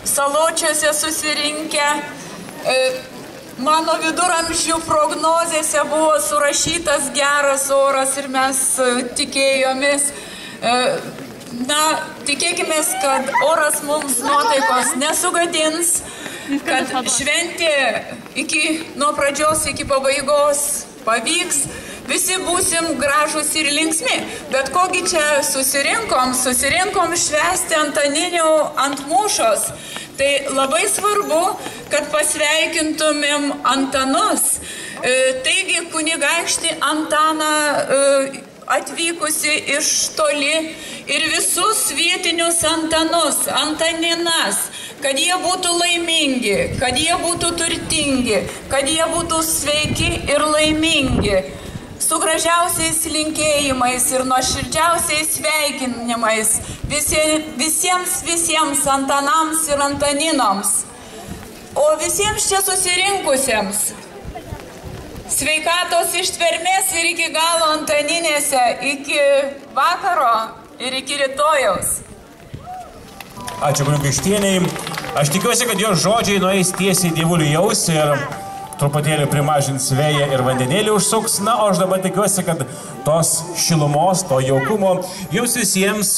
Saločiuose susirinkę. Mano viduramžių prognozėse buvo surašytas geras oras ir mes tikėjomės. Tikėkime, kad oras mums nuotaikos nesugadins, kad šventė nuo pradžios iki pabaigos pavyks, visi būsim gražus ir linksmi. Bet kogi čia susirinkom švęsti Antaninių ant mūšos. Tai labai svarbu, kad pasveikintumėm Antanus. Taigi kunigaikštį Antaną atvykusi iš toli ir visus vietinius Antanus, Antaninas, kad jie būtų laimingi, kad jie būtų turtingi, kad jie būtų sveiki ir laimingi. Su gražiausiais linkėjimais ir nuoširdžiausiais sveikinimais visiems Antanams ir Antaninoms. O visiems čia susirinkusiems sveikatos ištvermės ir iki galo Antaninėse, iki vakaro ir iki rytojaus. Ačiū kunigaikštienei. Aš tikiuosi, kad jos žodžiai nueis tiesiai dievulių į ausį ir truputėlį primažins vėją ir vandenėlį užsuks. Na, o aš dabar tikiuosi, kad tos šilumos, to jaukumo jums visiems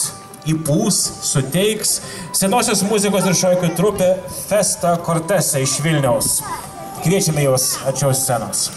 įpūs, suteiks senosios muzikos ir šokių trupė Festa Cortesa iš Vilniaus. Kviečiame juos atšiaus scenos.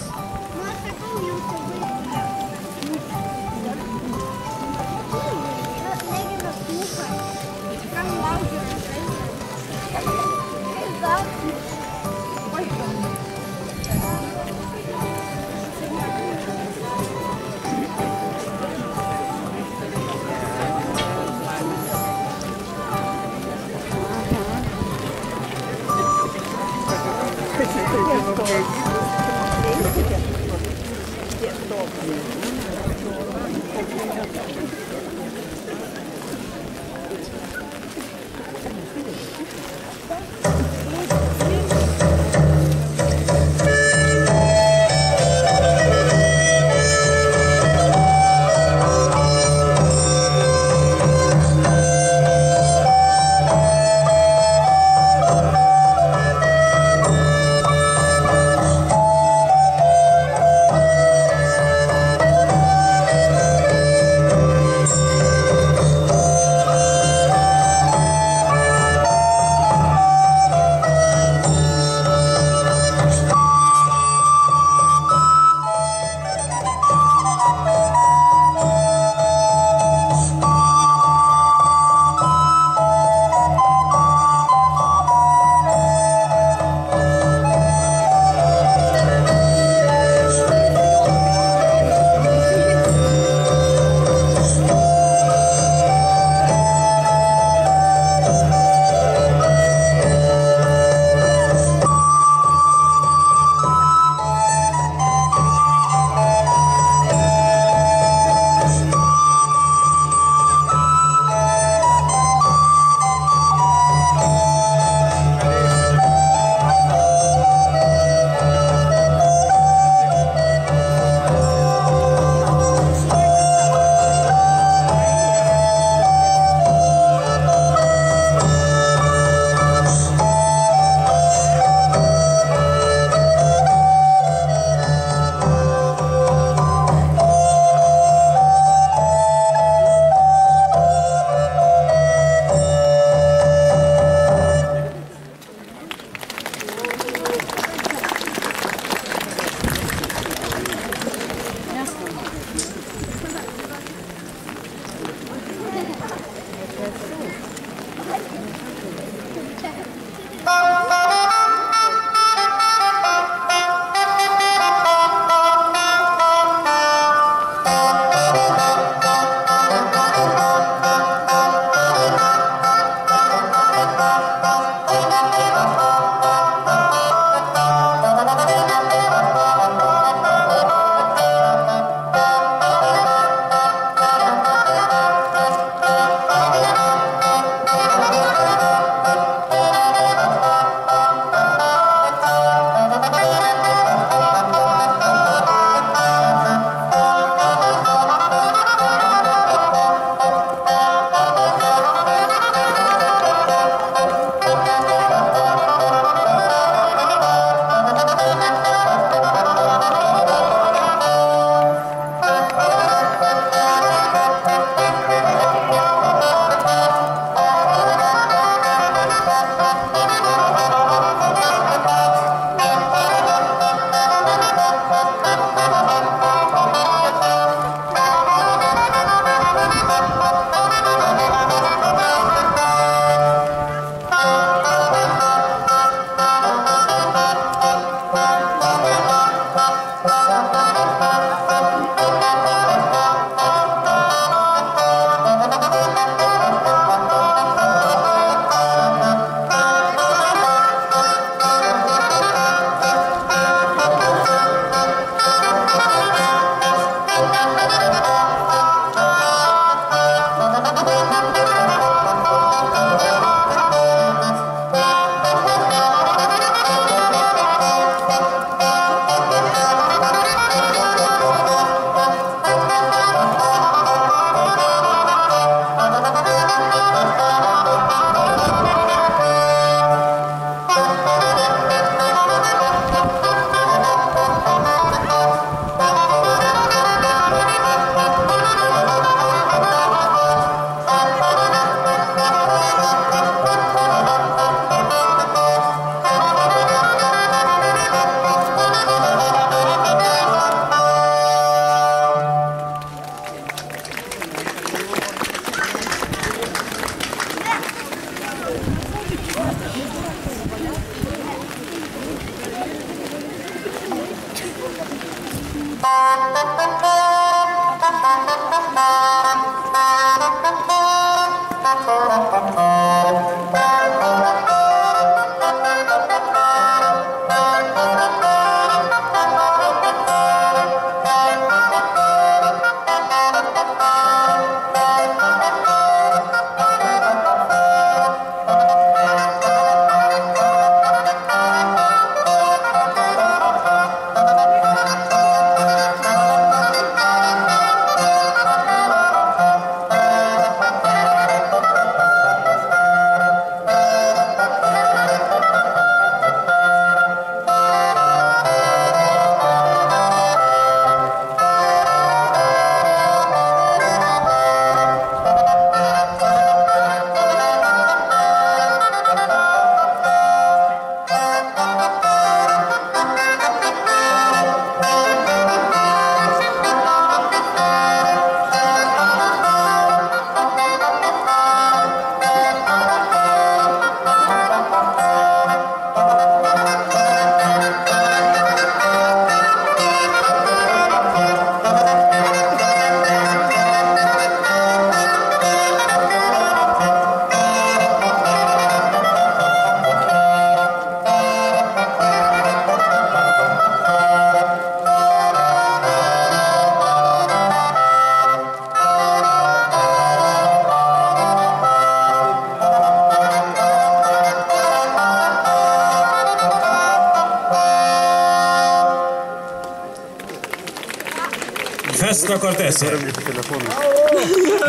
Festo kortesė.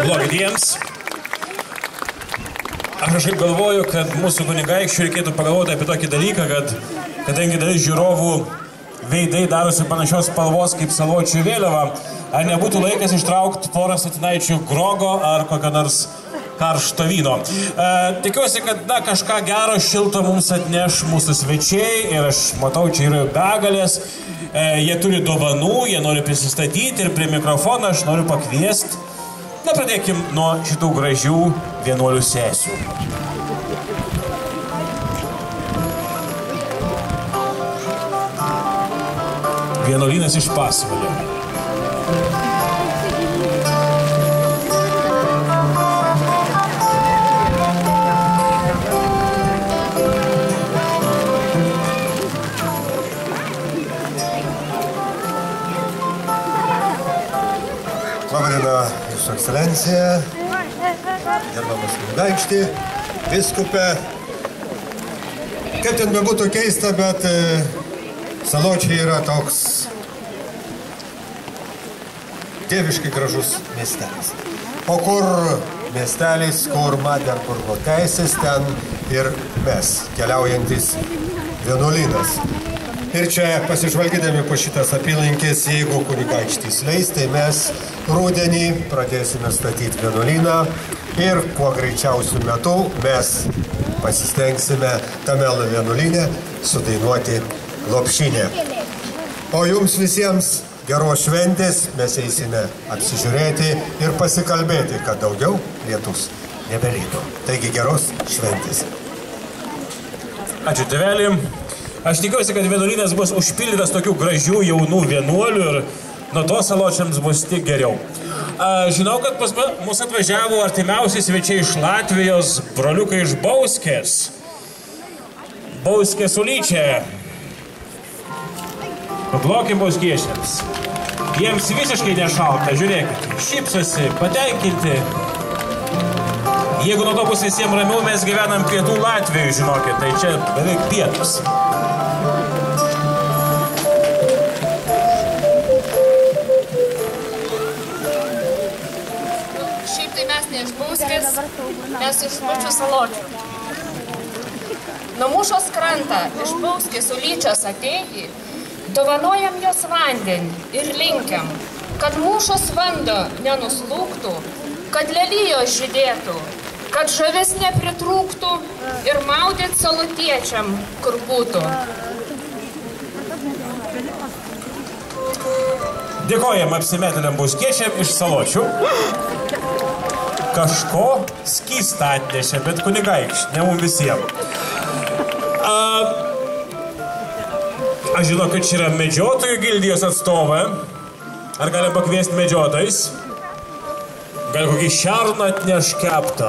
Blogi dienas. Aš kažkaip galvoju, kad mūsų kunigaikščių reikėtų pagalvoti apie tokį dalyką, kad kadangi dalis žiūrovų veidai darosi panašios spalvos kaip Saločių vėliava, ar nebūtų laikas ištraukti porą statinaičių grogo ar kokio nors karšto vyno. Tikiuosi, kad kažką gero šilto mums atneš mūsų svečiai ir aš matau, čia yra begalės. Jie turi dovanų, jie nori prisistatyti ir prie mikrofono aš noriu pakviesti. Pradėkim nuo šitų gražių vienuolių sesių. Vienuolynas iš Pasvalio. Labadiena, Jūsų ekscelencija, gerbiamas kunigaikšti, vyskupe. Kaip ten bebūtų keista, bet Saločiai yra toks dieviškai gražus miestelis. O kur miestelis, kur Maderburgo teisės, ten ir mes, keliaujantis vienuolynas. Ir čia pasižvalgydami po šitas apylinkės, jeigu kunigaikštis leis, tai mes rudenį pradėsime statyti vienuolyną ir kuo greičiausiu metu mes pasistengsime tame vienuolyne sudainuoti lopšinę. O jums visiems geros šventės, mes eisime apsižiūrėti ir pasikalbėti, kad daugiau lietus nebelytų. Taigi geros šventės. Ačiū tėvelį. Aš tikiuosi, kad vienuolynas bus užpildytas tokių gražių jaunų vienuolių ir nuo to Saločiams bus tik geriau. Žinau, kad pas mus atvažiavo artimiausi svečiai iš Latvijos, broliukai iš Bauskės. Bauskės ulyčia. Paplokim bauskiečiams. Jiems visiškai nešalta, žiūrėkite, šypsosi, patenkinti. Jeigu nuo to bus visiems ramiau, mes gyvenam pietų Latvijų, žinokit, tai čia beveik pietus. Šiaip tai mes ne iš Bauskės, mes iš pačių Saločių. Nuo mūšos krantą iš Bauskės ulyčios atėjai, dovanojam jos vandenį ir linkiam, kad mūšos vando nenuslūgtų, kad lelijos žydėtų, kad žavis nepritrūktų ir maudyt salutiečiam, kur būtų. Dėkojam apsimetėliam bauskiečiam iš Saločių. Kažko skystą atnešė, bet kunigaikščiai, ne mums visiems. Aš žinau, kad čia yra medžiotojų gildijos atstovai. Ar galim pakviesti medžiotojus? Gal kokį šerną atneš keptą?